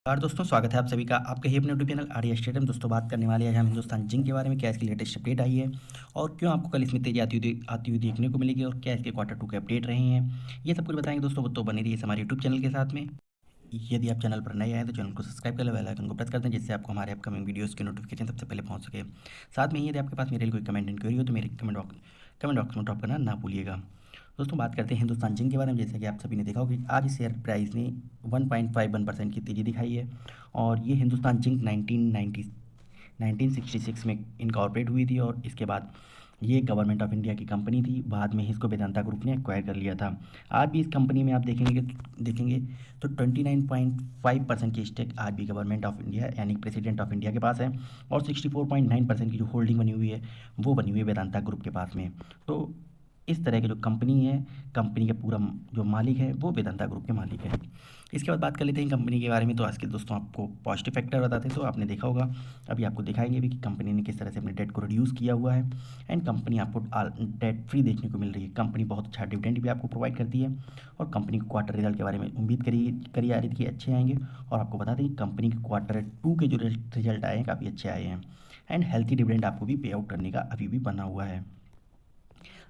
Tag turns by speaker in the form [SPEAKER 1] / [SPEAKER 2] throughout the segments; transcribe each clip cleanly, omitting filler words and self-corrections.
[SPEAKER 1] और दोस्तों स्वागत है आप सभी का आपके ही अपने यूट्यूब चैनल आर्या स्टेट में। दोस्तों बात करने वाले हैं हम हिंदुस्तान जिंक के बारे में। क्या इसकी लेटेस्ट अपडेट आई है और क्यों आपको कल इसमें तेजी आती हुई देखने को मिलेगी और क्या इसके क्वार्टर टू के अपडेट रहे हैं, ये सब कुछ बताएंगे दोस्तों। तो बने रहिए हमारे यूट्यूब चैनल के साथ में। यदि आप चैनल पर नए आए तो चैनल को सब्सक्राइब कर ले, बेल आइकन को प्रेस कर दें जिससे आपको हमारे अपकमिंग वीडियोस की नोटिफिकेशन सबसे पहले पहुंच सके। साथ में ही यदि आपके पास मेरे लिए कोई कमेंट इंक्वायरी हो तो मेरे कमेंट बॉक्स में ड्रॉप करना ना भूलिएगा। दोस्तों बात करते हैं हिंदुस्तान जिंक के बारे में। जैसे कि आप सभी ने देखा होगा कि आज शेयर प्राइस ने 1.51% की तेज़ी दिखाई है और ये हिंदुस्तान जिंक 1966 में इनकॉर्पोरेट हुई थी और इसके बाद ये गवर्नमेंट ऑफ इंडिया की कंपनी थी। बाद में ही इसको वेदांता ग्रुप ने एक्वायर कर लिया था। आज भी इस कंपनी में आप देखेंगे तो 29.5% की स्टेक आज भी गवर्नमेंट ऑफ इंडिया यानी प्रेसिडेंट ऑफ इंडिया के पास है और 64.9% की जो होल्डिंग बनी हुई है वो बनी हुई है वेदांता ग्रुप के पास में। तो इस तरह की जो कंपनी है, कंपनी का पूरा जो मालिक है वो वेदांता ग्रुप के मालिक है। इसके बाद बात कर लेते हैं कंपनी के बारे में। तो आज के दोस्तों आपको पॉजिटिव फैक्टर बताते हैं। तो आपने देखा होगा, अभी आपको दिखाएंगे भी कि कंपनी ने किस तरह से अपने डेट को रिड्यूस किया हुआ है एंड कंपनी आपको डेट फ्री देखने को मिल रही है। कंपनी बहुत अच्छा डिविडेंड भी आपको प्रोवाइड करती है और कंपनी के क्वार्टर रिजल्ट के बारे में उम्मीद करी जा रही थी कि अच्छे आएंगे और आपको बता दें कि कंपनी के क्वार्टर टू के जो रिजल्ट आए हैं काफ़ी अच्छे आए हैं एंड हेल्थी डिविडेंड आपको भी पे आउट करने का अभी भी बना हुआ है।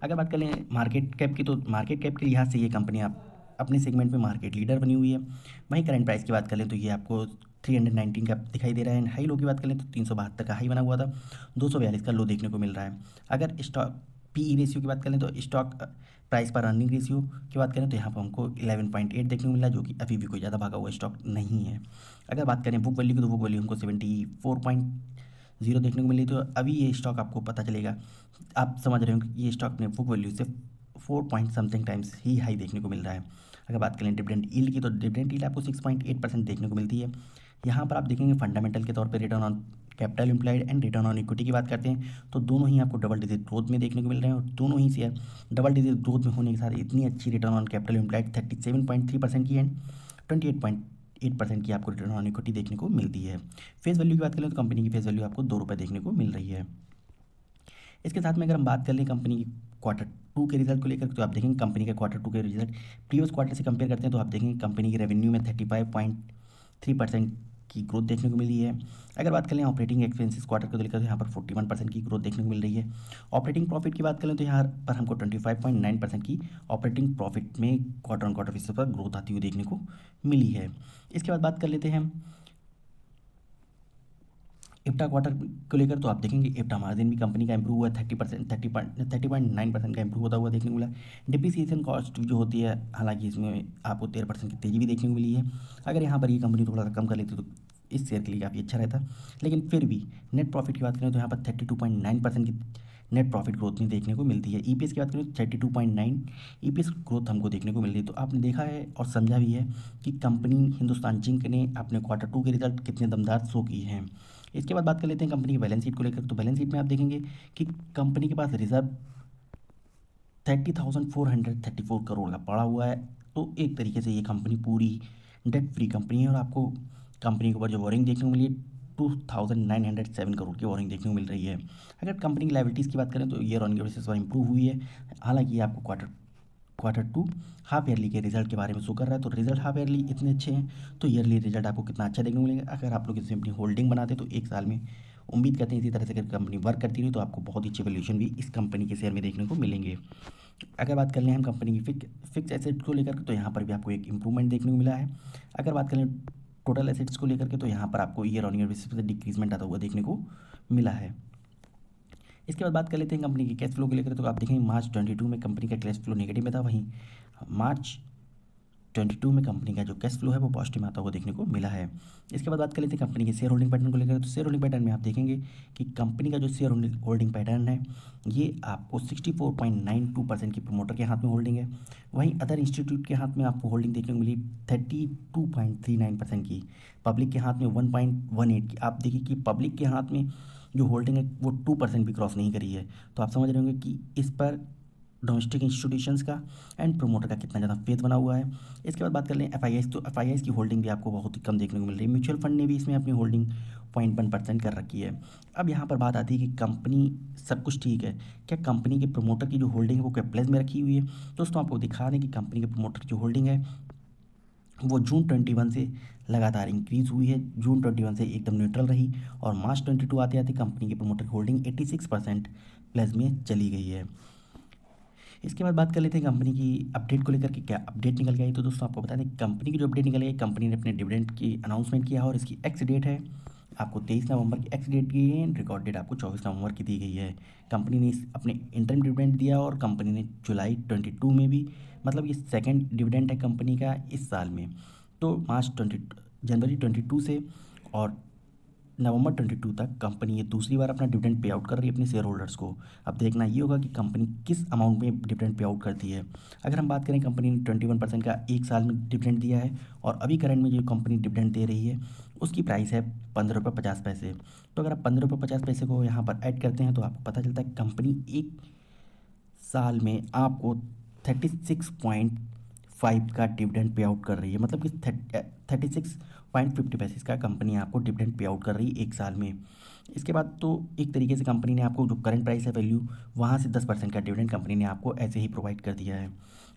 [SPEAKER 1] अगर बात करें मार्केट कैप की, तो मार्केट कैप के लिहाज से ये कंपनी आप अपने सेगमेंट में मार्केट लीडर बनी हुई है। वहीं करंट प्राइस की बात करें तो ये आपको 319 का दिखाई दे रहा है। हाई लो की बात करें तो 372 का हाई बना हुआ था, 242 का लो देखने को मिल रहा है। अगर स्टॉक पीई रेशियो की बात करें तो स्टॉक प्राइस पर अर्निंग रेशियो की बात करें तो यहाँ पर हमको 11.8 देखने को मिला, जो कि अभी भी कोई ज़्यादा भागा हुआ स्टॉक नहीं है। अगर बात करें बुक वैल्यू की तो बुक वैल्यू हमको 74.0 देखने को मिली। तो अभी ये स्टॉक आपको पता चलेगा, आप समझ रहे हो कि ये स्टॉक ने बुक वैल्यू से 4 पॉइंट समथिंग टाइम्स ही हाई देखने को मिल रहा है। अगर बात करें डिविडेंड यील्ड की तो डिविडेंड यील्ड आपको 6.8% देखने को मिलती है। यहाँ पर आप देखेंगे फंडामेंटल के तौर पर return on capital employed and return on equity की बात करते हैं तो दोनों ही आपको डबल डिजिट ग्रोथ में देखने को मिल रहे हैं और दोनों ही शेयर डबल डिजिट ग्रोथ में होने के साथ इतनी अच्छी रिटर्न ऑन कैपिटल एम्प्लॉयड 37.3% की एंड 28.8% की आपको रिटर्न ऑन इक्विटी देखने को मिलती है। फेस वैल्यू की बात करें तो कंपनी की फेस वैल्यू आपको ₹2 देखने को मिल रही है। इसके साथ में अगर हम बात कर लें कंपनी की क्वार्टर टू के रिजल्ट को लेकर तो आप देखेंगे कंपनी के क्वार्टर टू के रिजल्ट प्रीवियस क्वार्टर से कंपेयर करते हैं तो आप देखेंगे कंपनी की रेवेन्यू में 35.3% की ग्रोथ देखने को मिली है। अगर बात करें ऑपरेटिंग एक्सपेंसेस क्वार्टर को लेकर तो यहाँ पर 41% की ग्रोथ देखने को मिल रही है। ऑपरेटिंग प्रॉफिट की बात करें तो यहाँ पर हमको 25.9% की ऑपरेटिंग प्रॉफिट में क्वार्टर ऑन क्वार्टर बेसिस पर ग्रोथ आती हुई देखने को मिली है। इसके बाद बात कर लेते हैं हम इप्टा क्वार्टर को लेकर तो आप देखेंगे इप्टा मार्जिन भी कंपनी का इंप्रूव हुआ है। 30.9% का इंप्रूव होता हुआ देखने को मिला। डिप्रिसिएशन कॉस्ट जो होती है, हालांकि इसमें आपको 13% की तेज़ी भी देखने को मिली है। अगर यहाँ पर ये कंपनी थोड़ा सा कम कर लेती तो इस शेयर के लिए काफ़ी अच्छा रहता, लेकिन फिर भी नेट प्रॉफिट की बात करें तो यहाँ पर 32.9% की नेट प्रॉफिट ग्रोथ में देखने को मिलती है। ईपीएस की बात करें तो 32.9 ईपीएस ग्रोथ हमको देखने को मिल रही है। तो आपने देखा है और समझा भी है कि कंपनी हिंदुस्तान जिंक ने अपने क्वार्टर टू के रिजल्ट कितने दमदार शो किए हैं। इसके बाद बात कर लेते हैं कंपनी की बैलेंस शीट को लेकर। तो बैलेंस शीट में आप देखेंगे कि कंपनी के पास रिजर्व 30,434 का पड़ा हुआ है। तो एक तरीके से ये कंपनी पूरी डेट फ्री कंपनी है और आपको कंपनी के ऊपर जो वॉरिंग देखने को मिली 2,907 करोड़ की वॉरिंग देखने को मिल रही है। अगर कंपनी की लाइबिलिटीज़ की बात करें तो ईयर ऑन ईयर बेसिस पर इंप्रूव हुई है। हालांकि ये आपको क्वार्टर टू हाफ ईयरली के रिजल्ट के बारे में शो कर रहा है। तो रिजल्ट हाफ ईयरली इतने अच्छे हैं तो ईयरली रिजल्ट आपको कितना अच्छा देखने को मिलेगा। अगर आप लोग इसमें अपनी होल्डिंग बनाते तो एक साल में उम्मीद करते हैं इसी तरह से अगर कंपनी वर्क करती रही तो आपको बहुत ही अच्छे वैल्यूएशन भी इस कंपनी के शेयर में देखने को मिलेंगे। अगर बात कर लें हम कंपनी की फिक्स एसेट को लेकर तो यहाँ पर भी आपको एक इंप्रूवमेंट देखने को मिला है। अगर बात करें टोटल एसेट्स को लेकर के तो यहाँ पर आपको ईयर ऑन ईयर बेसिस पर डिक्रीजमेंट आता हुआ देखने को मिला है। इसके बाद बात कर लेते हैं कंपनी की कैश फ्लो को लेकर। तो आप देखेंगे मार्च 22 में कंपनी का कैश फ्लो नेगेटिव में था, वहीं मार्च 22 में कंपनी का जो कैश फ्लो है वो पॉजिटिव में आता हुआ देखने को मिला है। इसके बाद बात कर लेते हैं कंपनी के शेयर होल्डिंग पैटर्न को लेकर। तो शेयर होल्डिंग पैटर्न में आप देखेंगे कि कंपनी का जो शेयर होल्डिंग पैटर्न है ये आपको 64.92% की प्रमोटर के हाथ में होल्डिंग है। वहीं अदर इंस्टीट्यूट के हाथ में आपको होल्डिंग देखने को मिली 32.39% की। पब्लिक के हाथ में 1.18 की। आप देखिए कि पब्लिक के हाथ में जो होल्डिंग है वो 2% भी क्रॉस नहीं करी है। तो आप समझ रहे होंगे कि इस पर डोमेस्टिक इंस्टीट्यूशंस का एंड प्रोमोटर का कितना ज़्यादा फेथ बना हुआ है। इसके बाद बात कर लें एफआईआईस, तो एफआईआईस की होल्डिंग भी आपको बहुत ही कम देखने को मिल रही है। म्यूचुअल फंड ने भी इसमें अपनी होल्डिंग 0.1% कर रखी है। अब यहाँ पर बात आती है कि कंपनी सब कुछ ठीक है, क्या कंपनी के प्रोमोटर की जो होल्डिंग है वो क्या प्लेस में रखी हुई है। दोस्तों आपको दिखा दें कि कंपनी के प्रोमोटर की जो होल्डिंग है वो जून 21 से लगातार इंक्रीज़ हुई है। जून 21 से एकदम न्यूट्रल रही और मार्च 22 आते आते कंपनी की प्रमोटर होल्डिंग 86% प्लस में चली गई है। इसके बाद बात कर लेते हैं कंपनी की अपडेट को लेकर के क्या अपडेट निकल के आई। तो दोस्तों आपको बता दें कंपनी की जो अपडेट निकल आई, कंपनी ने अपने डिविडेंड की अनाउंसमेंट किया है और इसकी एक्स डेट है आपको 23 नवंबर की एक्स डेट की है। रिकॉर्ड डेट आपको 24 नवंबर की दी गई है। कंपनी ने अपने इंटरम डिविडेंड दिया और कंपनी ने जुलाई 22 में भी, मतलब ये सेकेंड डिविडेंड है कंपनी का इस साल में। तो जनवरी 22 से और नवंबर 22 तक कंपनी ये दूसरी बार अपना डिविडेंड पे आउट कर रही है अपने शेयर होल्डर्स को। अब देखना ये होगा कि कंपनी किस अमाउंट में डिविडेंड पे आउट करती है। अगर हम बात करें, कंपनी ने 21% का एक साल में डिविडेंड दिया है और अभी करंट में जो कंपनी डिविडेंड दे रही है उसकी प्राइस है 15 रुपये 50 पैसे। तो अगर आप 15 रुपये 50 पैसे को यहाँ पर ऐड करते हैं तो आपको पता चलता है कंपनी एक साल में आपको 36.5 का डिविडेंड पे आउट कर रही है, मतलब कि 36.50 का कंपनी आपको डिविडेंड पे आउट कर रही है एक साल में। इसके बाद तो एक तरीके से कंपनी ने आपको जो करंट प्राइस है वैल्यू, वहाँ से 10% का डिविडेंड कंपनी ने आपको ऐसे ही प्रोवाइड कर दिया है।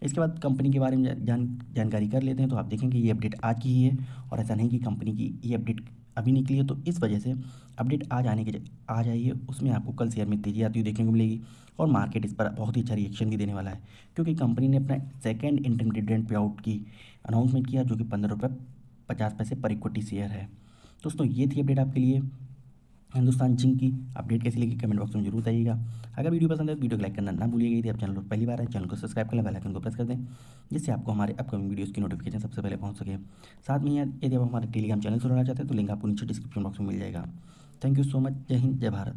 [SPEAKER 1] इसके बाद कंपनी के बारे में जानकारी कर लेते हैं। तो आप देखेंगे ये अपडेट आज की ही है और ऐसा नहीं कि कंपनी की ये अपडेट अभी निकली है। तो इस वजह से अपडेट आज आई है, उसमें आपको कल शेयर में तेज़ी आती हुई देखने को मिलेगी और मार्केट इस पर बहुत ही अच्छा रिएक्शन भी देने वाला है, क्योंकि कंपनी ने अपना second interim dividend pay out की अनाउंसमेंट किया, जो कि 15 रुपये 50 पैसे पर इक्विटी शेयर है। दोस्तों ये थी अपडेट आपके लिए हिंदुस्तान जिंक की। अपडेट कैसी लगी कमेंट बॉक्स में जरूर बताइएगा। अगर वीडियो पसंद है तो वीडियो को लाइक करना ना भूलिएगा। यदि आप चैनल पर पहली बार है, चैनल को सब्सक्राइब कर लें, बेल आइकन को प्रेस कर दें, जिससे आपको हमारे अपकमिंग वीडियोज़ की नोटिफिकेशन सबसे पहले पहुंच सके। साथ में यदि आप हमारे टेलीग्राम चैनल से जुड़ना चाहते हैं तो लिंक आपको नीचे डिस्क्रिप्शन बॉक्स में मिल जाएगा। Thank you so much. जय हिंद, जय भारत।